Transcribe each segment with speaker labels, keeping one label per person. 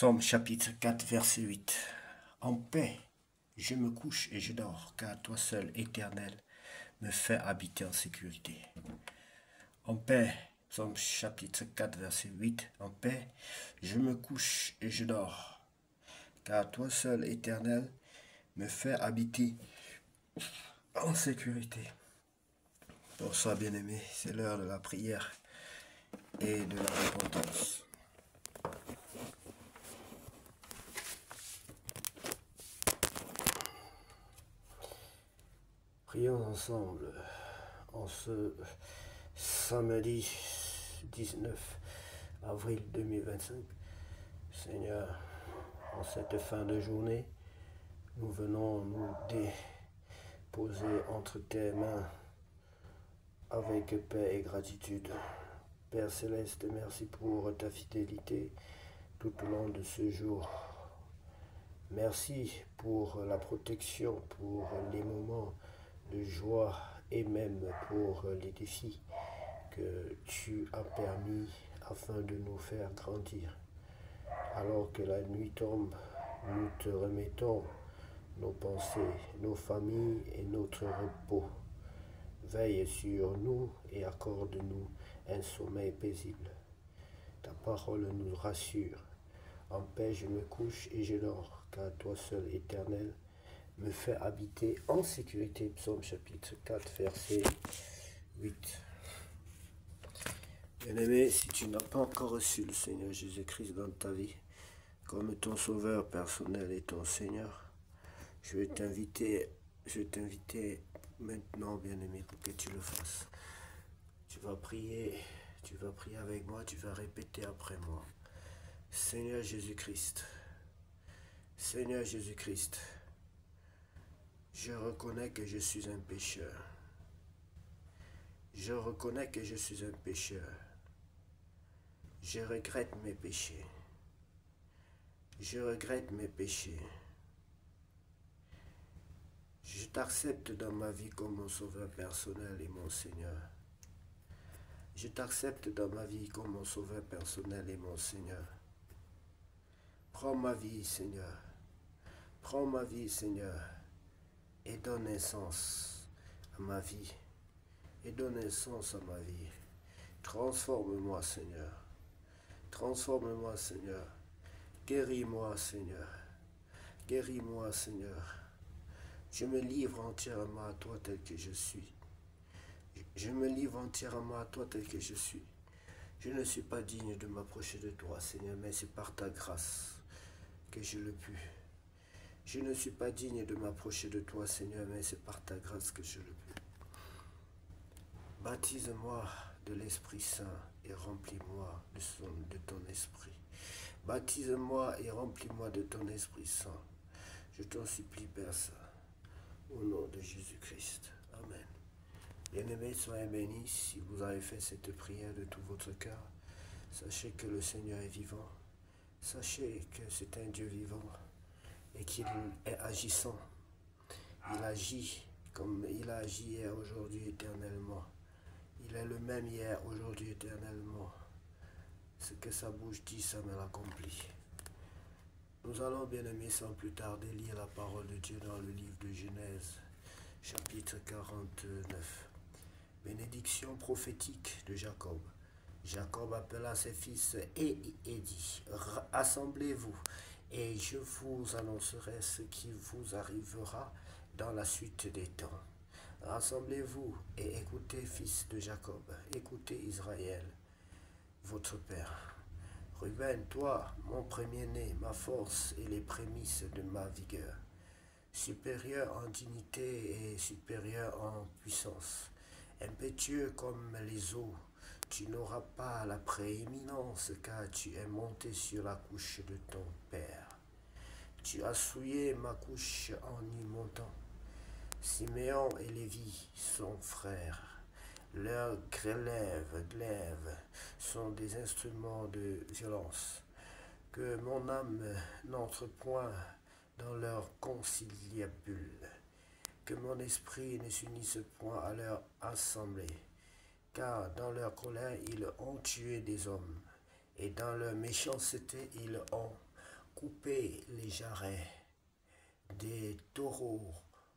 Speaker 1: Psaume chapitre 4, verset 8. En paix, je me couche et je dors, car toi seul, Éternel, me fais habiter en sécurité. En paix, Psaume chapitre 4, verset 8. En paix, je me couche et je dors, car toi seul, Éternel, me fais habiter en sécurité. Bonsoir bien-aimés, c'est l'heure de la prière et de la repentance. Prions ensemble en ce samedi 19 avril 2025. Seigneur, en cette fin de journée, nous venons nous déposer entre tes mains avec paix et gratitude. Père Céleste, merci pour ta fidélité tout au long de ce jour. Merci pour la protection, pour les moments de joie et même pour les défis que tu as permis afin de nous faire grandir. Alors que la nuit tombe, nous te remettons nos pensées, nos familles et notre repos. Veille sur nous et accorde-nous un sommeil paisible. Ta parole nous rassure. En paix je me couche et je dors, car toi seul, Éternel, me fais habiter en sécurité. Psaume chapitre 4, verset 8. Bien-aimé, si tu n'as pas encore reçu le Seigneur Jésus-Christ dans ta vie, comme ton sauveur personnel et ton Seigneur, je vais t'inviter maintenant, bien-aimé, pour que tu le fasses. Tu vas prier avec moi, tu vas répéter après moi. Seigneur Jésus-Christ, Seigneur Jésus-Christ, je reconnais que je suis un pécheur. Je reconnais que je suis un pécheur. Je regrette mes péchés. Je regrette mes péchés. Je t'accepte dans ma vie comme mon sauveur personnel et mon Seigneur. Je t'accepte dans ma vie comme mon sauveur personnel et mon Seigneur. Prends ma vie, Seigneur. Prends ma vie, Seigneur, et donne un sens à ma vie. Et donne un sens à ma vie. Transforme-moi, Seigneur. Transforme-moi, Seigneur. Guéris-moi, Seigneur. Guéris-moi, Seigneur. Je me livre entièrement à toi tel que je suis. Je me livre entièrement à toi tel que je suis. Je ne suis pas digne de m'approcher de toi, Seigneur, mais c'est par ta grâce que je le puis. Je ne suis pas digne de m'approcher de toi, Seigneur, mais c'est par ta grâce que je le puis. Baptise-moi de l'Esprit Saint et remplis-moi de ton Esprit. Baptise-moi et remplis-moi de ton Esprit Saint. Je t'en supplie, Père Saint, au nom de Jésus-Christ. Amen. Bien-aimés, soyez bénis. Si vous avez fait cette prière de tout votre cœur, sachez que le Seigneur est vivant. Sachez que c'est un Dieu vivant et qu'il est agissant. Il agit comme il a agi hier, aujourd'hui, éternellement. Il est le même hier, aujourd'hui, éternellement. Ce que sa bouche dit, ça me l'accomplit. Nous allons, bien-aimés, sans plus tarder, lire la parole de Dieu dans le livre de Genèse, chapitre 49. Bénédiction prophétique de Jacob. Jacob appela ses fils et dit, « Assemblez-vous, et je vous annoncerai ce qui vous arrivera dans la suite des temps. Rassemblez-vous et écoutez, fils de Jacob, écoutez Israël, votre père. Ruben, toi, mon premier-né, ma force et les prémices de ma vigueur, supérieur en dignité et supérieur en puissance, impétueux comme les eaux, tu n'auras pas la prééminence car tu es monté sur la couche de ton père. Tu as souillé ma couche en y montant. Siméon et Lévi sont frères. Leurs glaives sont des instruments de violence. Que mon âme n'entre point dans leur conciliabule. Que mon esprit ne s'unisse point à leur assemblée. Car dans leur colère, ils ont tué des hommes. Et dans leur méchanceté, ils ont couper les jarrets des taureaux.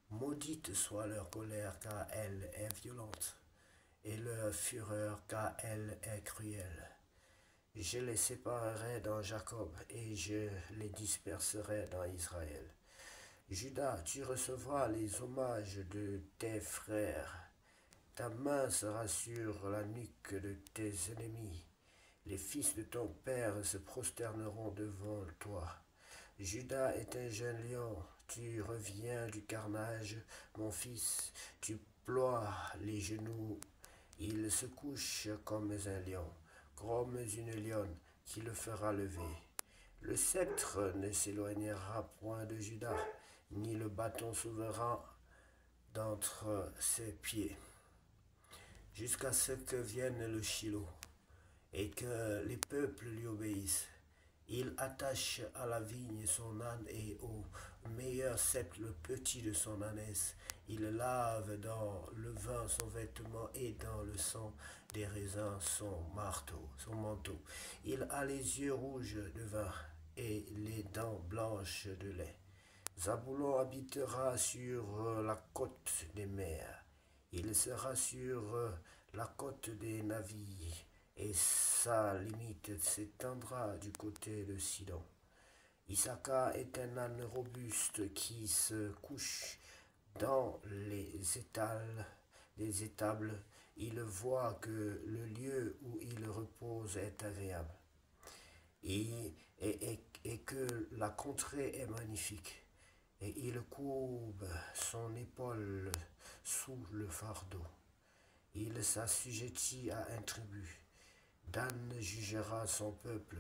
Speaker 1: Maudite soit leur colère, car elle est violente, et leur fureur, car elle est cruelle. Je les séparerai dans Jacob, et je les disperserai dans Israël. Judas, tu recevras les hommages de tes frères. Ta main sera sur la nuque de tes ennemis. Les fils de ton père se prosterneront devant toi. Judas est un jeune lion, tu reviens du carnage, mon fils, tu ploies les genoux. Il se couche comme un lion, comme une lionne qui le fera lever. Le sceptre ne s'éloignera point de Judas, ni le bâton souverain d'entre ses pieds, jusqu'à ce que vienne le Shiloh, et que les peuples lui obéissent. Il attache à la vigne son âne et au meilleur cep le petit de son ânesse. Il lave dans le vin son vêtement et dans le sang des raisins son manteau. Il a les yeux rouges de vin et les dents blanches de lait. Zaboulon habitera sur la côte des mers. Il sera sur la côte des navires, et sa limite s'étendra du côté de Sidon. Issachar est un âne robuste qui se couche dans les étables. Il voit que le lieu où il repose est agréable, et que la contrée est magnifique. Et il courbe son épaule sous le fardeau. Il s'assujettit à un tribut. Dan jugera son peuple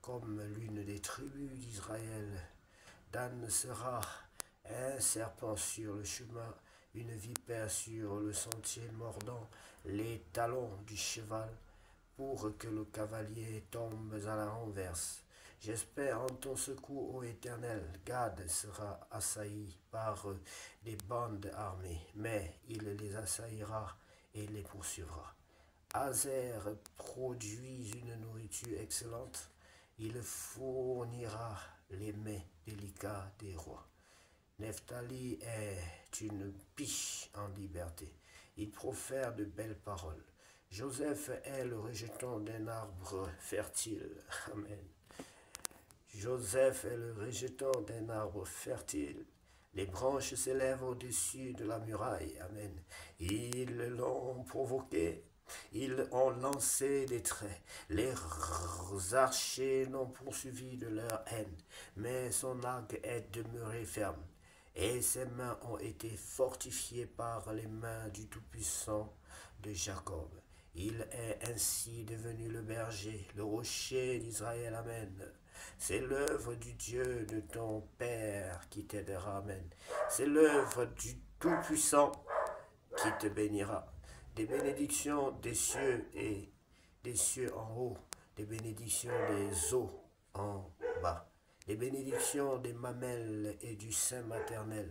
Speaker 1: comme l'une des tribus d'Israël. Dan sera un serpent sur le chemin, une vipère sur le sentier, mordant les talons du cheval pour que le cavalier tombe à la renverse. J'espère en ton secours, ô Éternel. Gad sera assailli par des bandes armées, mais il les assaillira et les poursuivra. Hazer produit une nourriture excellente. Il fournira les mets délicats des rois. Nephtali est une biche en liberté. Il profère de belles paroles. Joseph est le rejeton d'un arbre fertile. Amen. Joseph est le rejeton d'un arbre fertile. Les branches s'élèvent au-dessus de la muraille. Amen. Ils l'ont provoqué. Ils ont lancé des traits. Les archers l'ont poursuivi de leur haine. Mais son arc est demeuré ferme. Et ses mains ont été fortifiées par les mains du Tout-Puissant de Jacob. Il est ainsi devenu le berger, le rocher d'Israël. Amen. C'est l'œuvre du Dieu de ton Père qui t'aidera. Amen. C'est l'œuvre du Tout-Puissant qui te bénira. Des bénédictions des cieux et des cieux en haut, des bénédictions des eaux en bas, des bénédictions des mamelles et du sein maternel.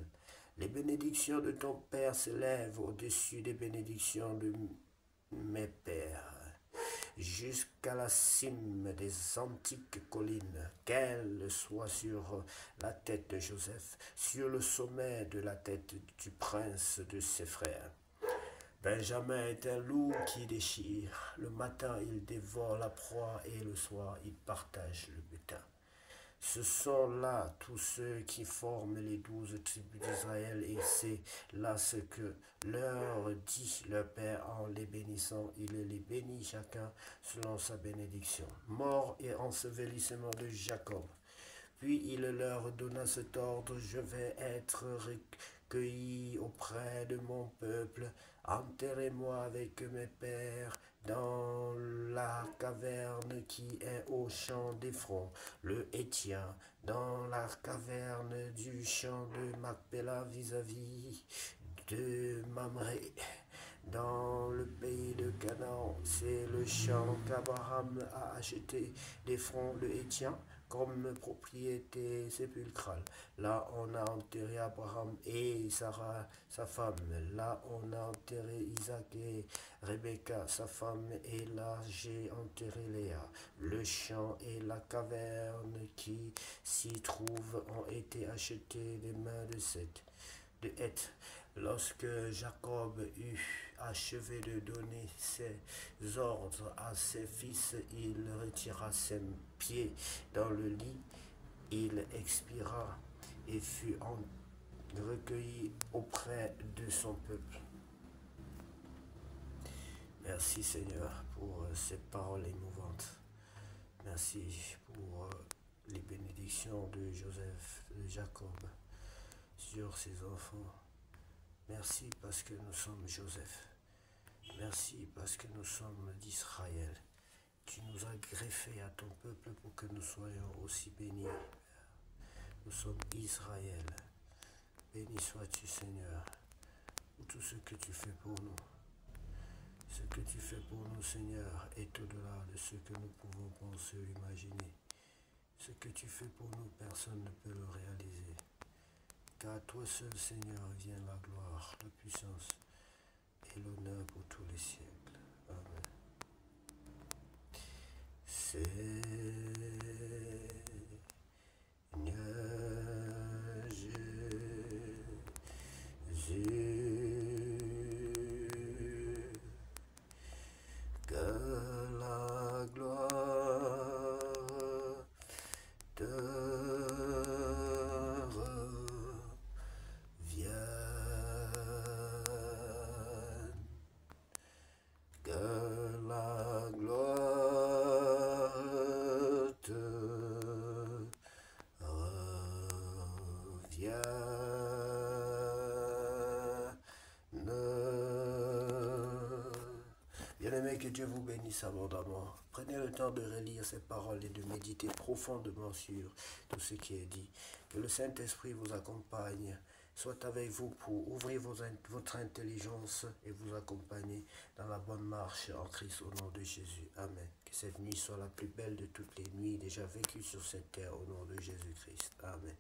Speaker 1: Les bénédictions de ton Père s'élèvent au-dessus des bénédictions de mes pères, jusqu'à la cime des antiques collines, qu'elles soient sur la tête de Joseph, sur le sommet de la tête du prince de ses frères. Benjamin est un loup qui déchire. Le matin, il dévore la proie et le soir, il partage le butin. Ce sont là tous ceux qui forment les 12 tribus d'Israël, et c'est là ce que leur dit leur Père en les bénissant. Il les bénit chacun selon sa bénédiction. Mort et ensevelissement de Jacob. Puis il leur donna cet ordre: je vais être recueilli auprès de mon peuple. Enterrez-moi avec mes pères dans la caverne qui est au champ d'Ephron, le Héthien, dans la caverne du champ de Macpéla vis-à-vis de Mamré. Dans le pays de Canaan, c'est le champ qu'Abraham a acheté d'Ephron le Héthien comme propriété sépulcrale. Là, on a enterré Abraham et Sarah, sa femme. Là, on a enterré Isaac et Rebecca, sa femme. Et là, j'ai enterré Léa. Le champ et la caverne qui s'y trouvent ont été achetés des mains de Seth, de Heth. Lorsque Jacob eut achevé de donner ses ordres à ses fils, il retira ses pieds dans le lit, il expira et fut recueilli auprès de son peuple. Merci Seigneur pour ces paroles émouvantes. Merci pour les bénédictions de Joseph, de Jacob sur ses enfants. Merci parce que nous sommes Joseph. Merci parce que nous sommes d'Israël. Tu nous as greffés à ton peuple pour que nous soyons aussi bénis. Nous sommes Israël. Béni sois-tu Seigneur pour tout ce que tu fais pour nous. Ce que tu fais pour nous Seigneur est au-delà de ce que nous pouvons penser ou imaginer. Ce que tu fais pour nous, personne ne peut le réaliser. Car à toi seul, Seigneur, vient la gloire, la puissance et l'honneur pour tous les siècles. Amen. Seigneur Jésus, que la gloire te Bien-aimés, que Dieu vous bénisse abondamment. Prenez le temps de relire ces paroles et de méditer profondément sur tout ce qui est dit. Que le Saint-Esprit vous accompagne, soit avec vous pour ouvrir votre intelligence et vous accompagner dans la bonne marche en Christ au nom de Jésus. Amen. Que cette nuit soit la plus belle de toutes les nuits déjà vécues sur cette terre au nom de Jésus-Christ. Amen.